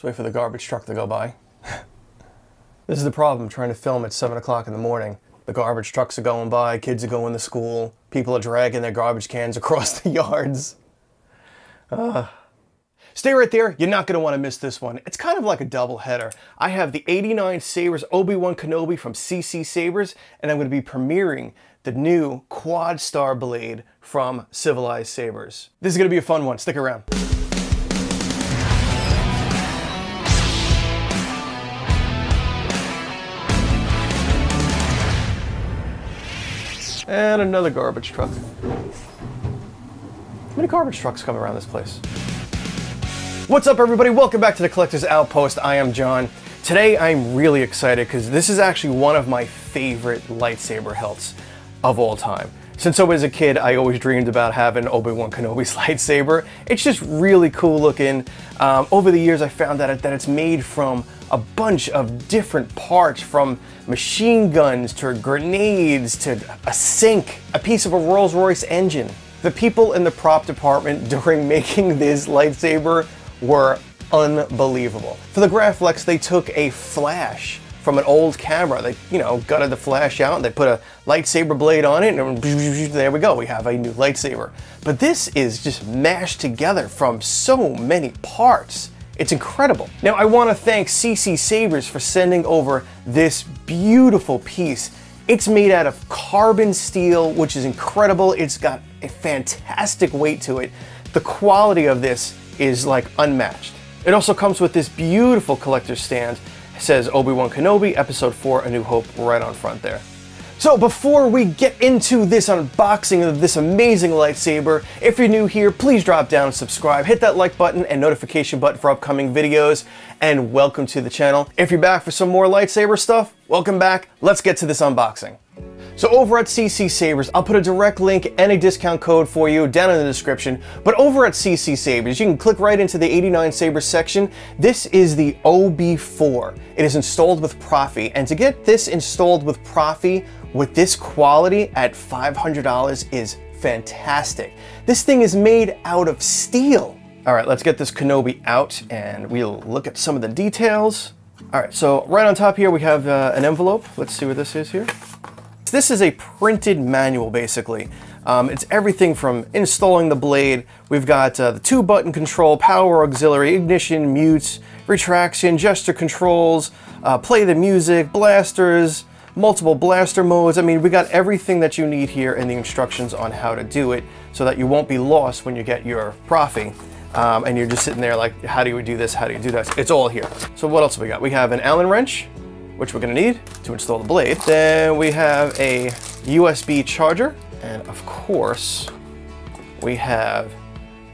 wait for the garbage truck to go by. This is the problem, trying to film at 7 o'clock in the morning. The garbage trucks are going by, kids are going to school, people are dragging their garbage cans across the yards. Stay right there, you're not going to want to miss this one. It's kind of like a double header. I have the 89sabers Obi-Wan Kenobi from CCSabers, and I'm going to be premiering the new quad star blade from Civilized Sabers. This is going to be a fun one, stick around. And another garbage truck. How many garbage trucks come around this place? What's up, everybody? Welcome back to the Collector's Outpost. I am John. Today I'm really excited because this is actually one of my favorite lightsaber hilts of all time. Since I was a kid, I always dreamed about having Obi-Wan Kenobi's lightsaber. It's just really cool looking. Over the years I found that it's made from a bunch of different parts, from machine guns to grenades to a sink, a piece of a Rolls-Royce engine. The people in the prop department during making this lightsaber were unbelievable. For the Graflex, they took a flash from an old camera. They, gutted the flash out and they put a lightsaber blade on it and there we go, we have a new lightsaber. But this is just mashed together from so many parts. It's incredible. Now I want to thank CCSabers for sending over this beautiful piece. It's made out of carbon steel, which is incredible. It's got a fantastic weight to it. The quality of this is like unmatched. It also comes with this beautiful collector's stand. It says Obi-Wan Kenobi Episode IV, A New Hope right on front there. So before we get into this unboxing of this amazing lightsaber, if you're new here, please drop down and subscribe, hit that like button and notification button for upcoming videos, and welcome to the channel. If you're back for some more lightsaber stuff, welcome back. Let's get to this unboxing. So over at CCSabers, I'll put a direct link and a discount code for you down in the description. But over at CCSabers, you can click right into the 89sabers section. This is the OB4. It is installed with Profi, and to get this installed with Profi with this quality at $500 is fantastic. This thing is made out of steel. All right, let's get this Kenobi out and we'll look at some of the details. All right, so right on top here we have an envelope. Let's see what this is here. This is a printed manual, basically. It's everything from installing the blade. We've got the 2-button control, power auxiliary, ignition, mutes, retraction, gesture controls, play the music, blasters, multiple blaster modes. I mean, we got everything that you need here in the instructions on how to do it so that you won't be lost when you get your Profi. And you're just sitting there like, how do you do this? How do you do that? It's all here. So what else have we got? We have an Allen wrench, which we're going to need to install the blade. Then we have a USB charger. And of course, we have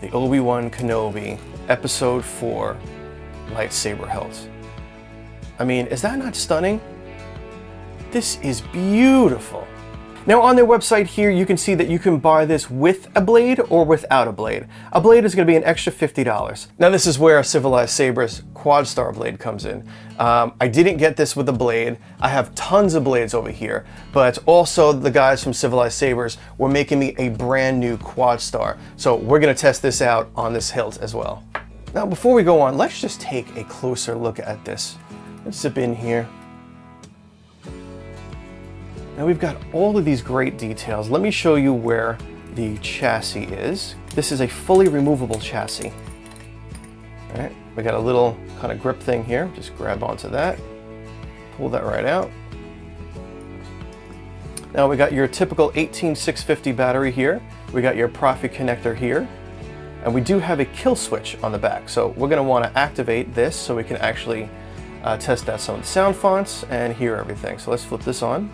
the Obi-Wan Kenobi Episode IV lightsaber hilt. I mean, is that not stunning? This is beautiful. Now on their website here, you can see that you can buy this with a blade or without a blade. A blade is going to be an extra $50. Now this is where Civilized Sabers Quad Star blade comes in. I didn't get this with a blade. I have tons of blades over here, but also the guys from Civilized Sabers were making me a brand new Quad Star. So we're going to test this out on this hilt as well. Now before we go on, let's just take a closer look at this. Let's zip in here. Now we've got all of these great details. Let me show you where the chassis is. This is a fully removable chassis. All right, we got a little kind of grip thing here. Just grab onto that, pull that right out. Now we got your typical 18650 battery here. We got your Profi connector here. And we do have a kill switch on the back. So we're gonna wanna activate this so we can actually test out some of the sound fonts and hear everything. So let's flip this on.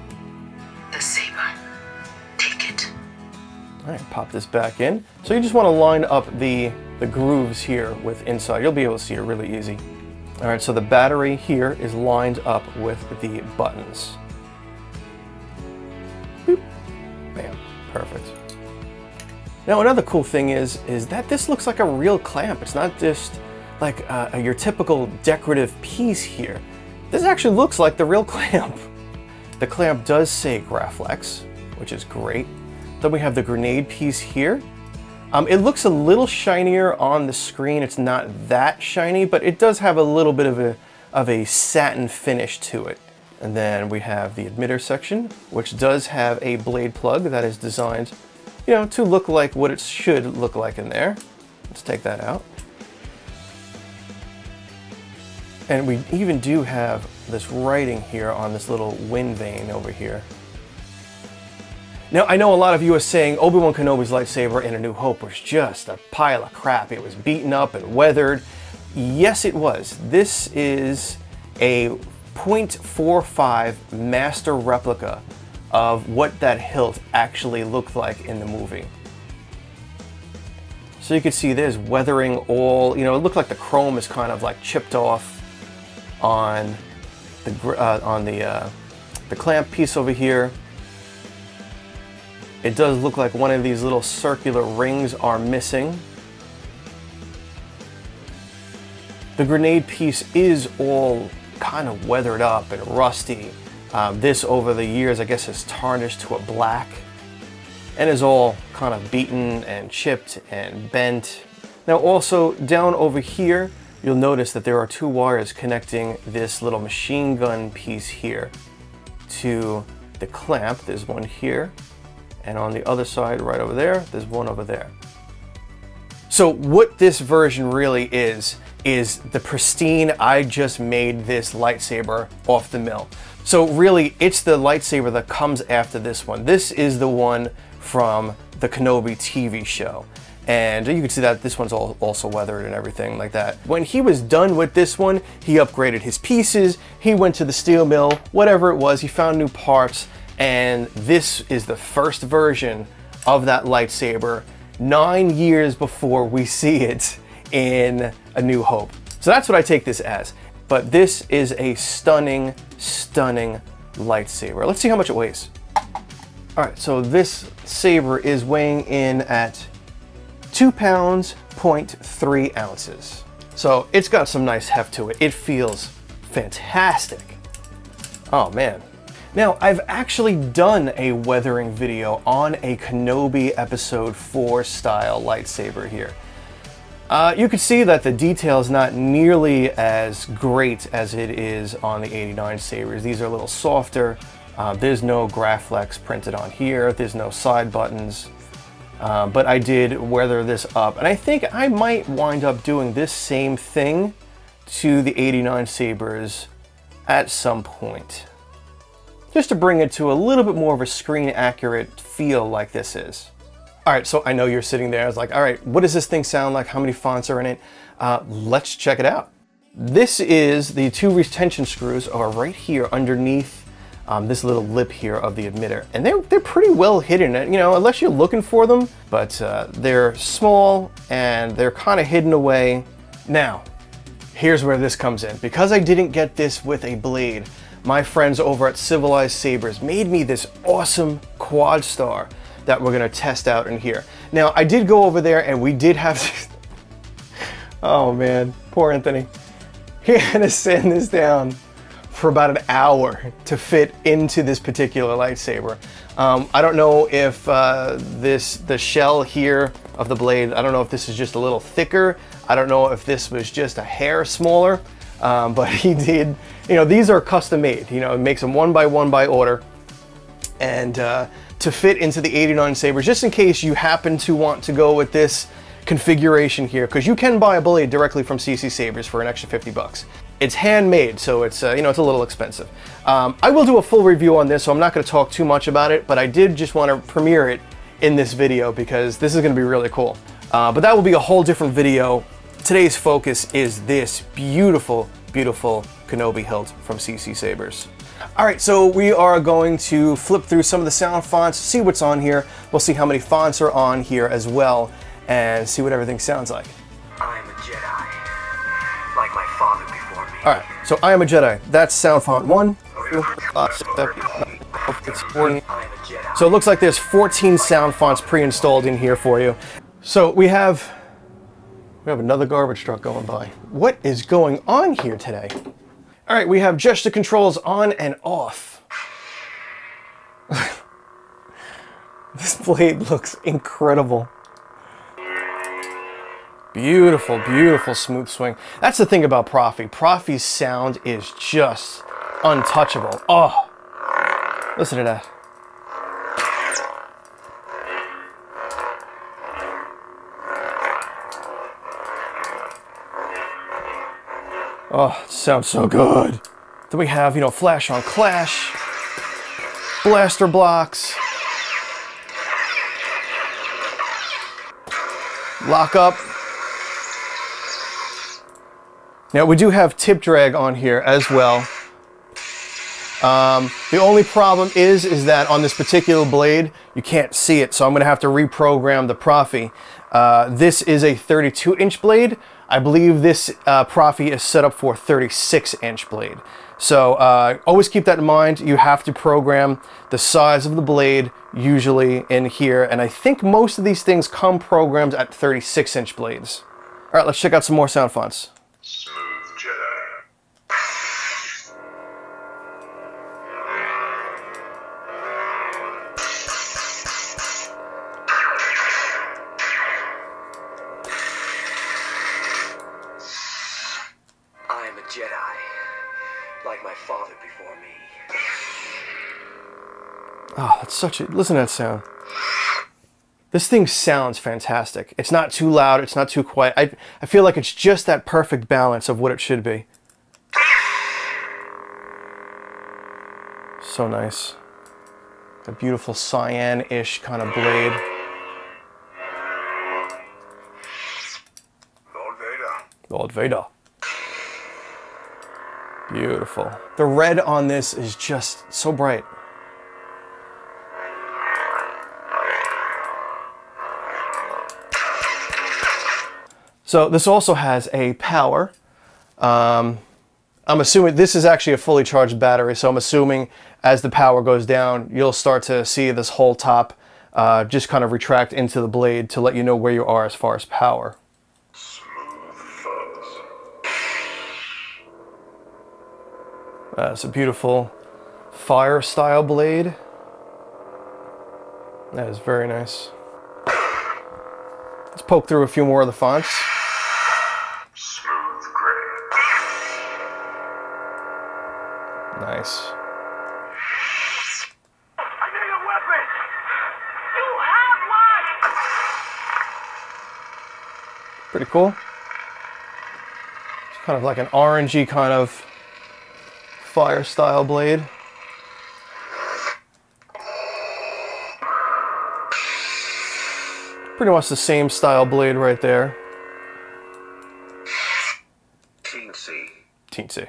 The saber. Take it. All right, pop this back in. So you just want to line up the grooves here with inside. You'll be able to see it really easy. All right, so the battery here is lined up with the buttons. Boop. Bam, perfect. Now another cool thing is that this looks like a real clamp. It's not just like your typical decorative piece here. This actually looks like the real clamp. The clamp does say Graflex, which is great. Then we have the grenade piece here. It looks a little shinier on the screen. It's not that shiny, but it does have a little bit of a satin finish to it. And then we have the emitter section, which does have a blade plug that is designed, you know, to look like what it should look like in there. Let's take that out. And we even do have this writing here on this little wind vane over here. Now, I know a lot of you are saying Obi-Wan Kenobi's lightsaber in A New Hope was just a pile of crap. It was beaten up and weathered. Yes, it was. This is a .45 master replica of what that hilt actually looked like in the movie. So you can see there's weathering all, you know, it looked like the chrome is kind of like chipped off on the clamp piece over here. It does look like one of these little circular rings are missing. The grenade piece is all kind of weathered up and rusty. This over the years I guess has tarnished to a black and is all kind of beaten and chipped and bent. Now also down over here you'll notice that there are two wires connecting this little machine gun piece here to the clamp. There's one here, and on the other side right over there there's one over there. So what this version really is the pristine, I just made this lightsaber off the mill. So really, it's the lightsaber that comes after this one. This is the one from the Kenobi TV show. And you can see that this one's also weathered and everything like that. When he was done with this one, he upgraded his pieces, he went to the steel mill, whatever it was, he found new parts, and this is the first version of that lightsaber 9 years before we see it in A New Hope. So that's what I take this as. But this is a stunning, stunning lightsaber. Let's see how much it weighs. All right, so this saber is weighing in at 2 pounds, 0.3 ounces. So it's got some nice heft to it. It feels fantastic. Oh man. Now, I've actually done a weathering video on a Kenobi Episode IV style lightsaber here. You can see that the detail is not nearly as great as it is on the 89sabers. These are a little softer. There's no Graflex printed on here. There's no side buttons. But I did weather this up. And I think I might wind up doing this same thing to the 89sabers at some point, just to bring it to a little bit more of a screen accurate feel like this is. All right, so I know you're sitting there, I was like, all right, what does this thing sound like? How many fonts are in it? Let's check it out. This is the two retention screws are right here underneath this little lip here of the emitter. And they're pretty well hidden, you know, unless you're looking for them, but they're small and they're kind of hidden away. Now, here's where this comes in. Because I didn't get this with a blade, my friends over at Civilized Sabers made me this awesome quad star that we're gonna test out in here. Now, I did go over there and we did have to, oh man, poor Anthony. He had to sand this down for about an hour to fit into this particular lightsaber. I don't know if the shell here of the blade, I don't know if this is just a little thicker. I don't know if this was just a hair smaller, but he did, you know, these are custom made, you know, it makes them one by order. And to fit into the 89sabers, just in case you happen to want to go with this configuration here, because you can buy a blade directly from CCSabers for an extra 50 bucks. It's handmade, so it's you know, it's a little expensive. I will do a full review on this, so I'm not going to talk too much about it, but I did just want to premiere it in this video because this is going to be really cool. But that will be a whole different video. Today's focus is this beautiful, beautiful Kenobi hilt from CCSabers. All right, so we are going to flip through some of the sound fonts, see what's on here. We'll see how many fonts are on here as well, and see what everything sounds like. I am a Jedi, like my father before me. All right, so I am a Jedi. That's sound font 1, 2, 5, 6, 7, 8. So it looks like there's 14 sound fonts pre-installed in here for you. So we have another garbage truck going by. What is going on here today? All right, we have gesture controls on and off. This blade looks incredible. Beautiful, beautiful smooth swing. That's the thing about Profi. Profi's sound is just untouchable. Oh, listen to that. Oh, it sounds so good. Then we have, you know, flash on clash, blaster blocks, lock up. Now we do have tip drag on here as well. The only problem is that on this particular blade, you can't see it, so I'm gonna have to reprogram the Profi. This is a 32-inch blade. I believe this Profi is set up for 36-inch blade. So always keep that in mind. You have to program the size of the blade usually in here, and I think most of these things come programmed at 36-inch blades. All right, let's check out some more sound fonts. Smooth Jedi. I am a Jedi, like my father before me. Oh, that's such a... listen to that sound. This thing sounds fantastic. It's not too loud, it's not too quiet. I feel like it's just that perfect balance of what it should be. So nice. A beautiful cyan-ish kind of blade. Lord Vader. Lord Vader. Beautiful. The red on this is just so bright. So this also has a power. I'm assuming this is actually a fully charged battery, so I'm assuming as the power goes down, you'll start to see this whole top just kind of retract into the blade to let you know where you are as far as power. Smooth fuzz. It's a beautiful fire style blade. That is very nice. Let's poke through a few more of the fonts. Smooth gray. Nice. I need a weapon! You have one! Pretty cool. It's kind of like an orangey kind of fire style blade. Pretty much the same style blade right there. Teensy. Teensy.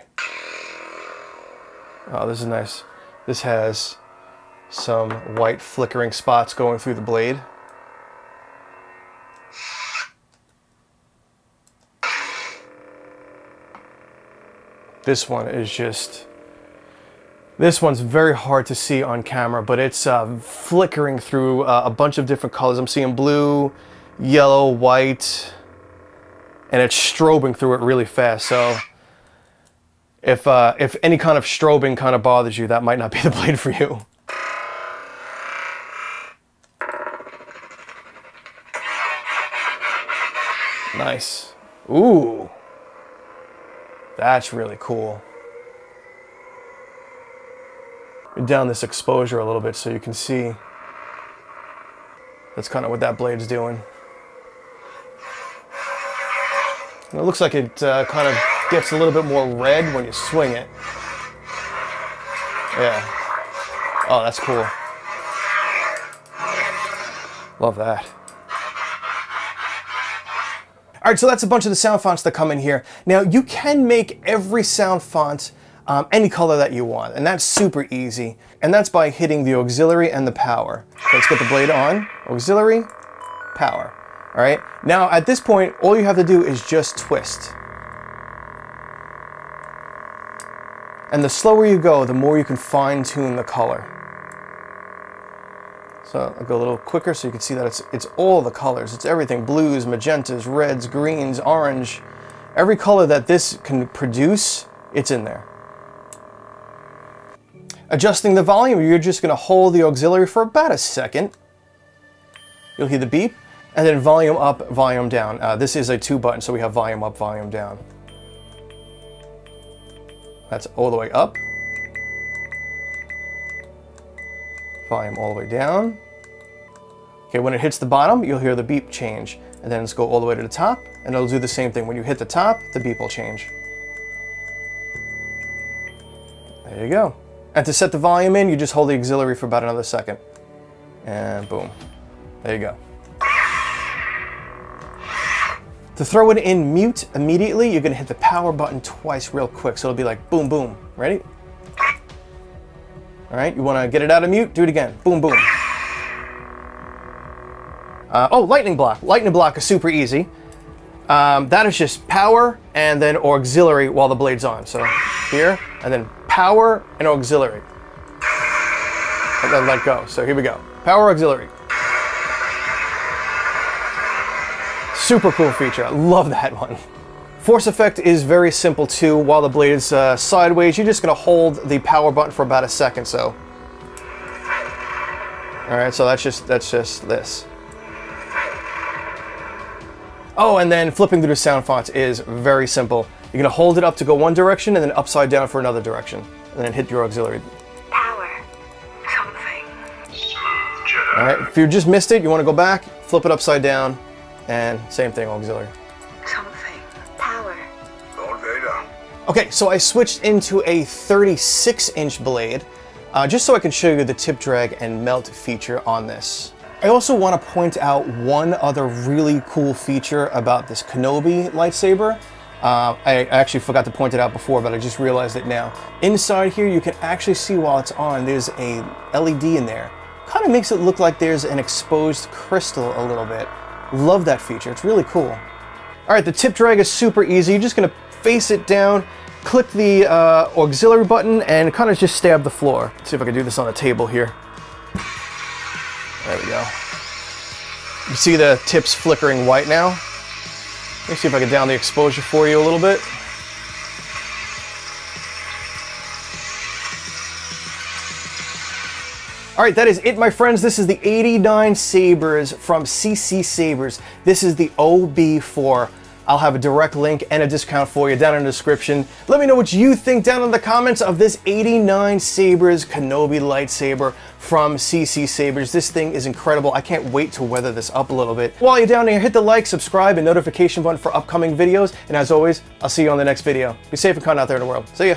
Oh, this is nice. This has some white flickering spots going through the blade. This one is just... this one's very hard to see on camera, but it's flickering through a bunch of different colors. I'm seeing blue, yellow, white, and it's strobing through it really fast. So if any kind of strobing kind of bothers you, that might not be the blade for you. Nice. Ooh. That's really cool. Down this exposure a little bit so you can see. That's kind of what that blade's doing. And it looks like it kind of gets a little bit more red when you swing it. Yeah. Oh, that's cool. Love that. All right, so that's a bunch of the sound fonts that come in here. Now, you can make every sound font any color that you want, and that's super easy. And that's by hitting the auxiliary and the power. So let's get the blade on. Auxiliary, power. All right, now at this point, all you have to do is just twist. And the slower you go, the more you can fine tune the color. So I'll go a little quicker so you can see that it's all the colors. It's everything, blues, magentas, reds, greens, orange. Every color that this can produce, it's in there. Adjusting the volume, you're just gonna hold the auxiliary for about a second. You'll hear the beep, and then volume up, volume down. This is a 2 button, so we have volume up, volume down. That's all the way up. Volume all the way down. Okay, when it hits the bottom, you'll hear the beep change. And then let's go all the way to the top, and it'll do the same thing. When you hit the top, the beep will change. There you go. And to set the volume in, you just hold the auxiliary for about another second. And boom. There you go. To throw it in mute immediately, you're gonna hit the power button twice real quick. So it'll be like boom, boom. Ready? All right, you wanna get it out of mute? Do it again. Boom, boom. Oh, lightning block. Lightning block is super easy. That is just power and then auxiliary while the blade's on. So here, and then power and auxiliary. And then let go. So here we go. Power, auxiliary. Super cool feature. I love that one. Force effect is very simple too. While the blade is sideways, you're just gonna hold the power button for about a second. So, all right. So that's just this. Oh, and then flipping through the sound fonts is very simple. You're gonna hold it up to go one direction and then upside down for another direction. And then hit your auxiliary. Power. Something. Smooth Jedi. All right, if you just missed it, you wanna go back, flip it upside down, and same thing, auxiliary. Something. Power. Lord Vader. Okay, so I switched into a 36-inch blade, just so I can show you the tip drag and melt feature on this. I also want to point out one other really cool feature about this Kenobi lightsaber. I actually forgot to point it out before, but I just realized it now. Inside here, you can actually see while it's on, there's a LED in there. Kind of makes it look like there's an exposed crystal a little bit. Love that feature, it's really cool. All right, the tip drag is super easy. You're just gonna face it down, click the auxiliary button, and kind of just stab the floor. Let's see if I can do this on the table here. There we go. You see the tips flickering white now? Let me see if I can down the exposure for you a little bit. All right, that is it, my friends. This is the 89sabers from CCSabers. This is the OB4. I'll have a direct link and a discount for you down in the description. Let me know what you think down in the comments of this 89sabers Kenobi lightsaber from CCSabers. This thing is incredible. I can't wait to weather this up a little bit. While you're down there, hit the like, subscribe, and notification button for upcoming videos. And as always, I'll see you on the next video. Be safe and kind out there in the world. See ya.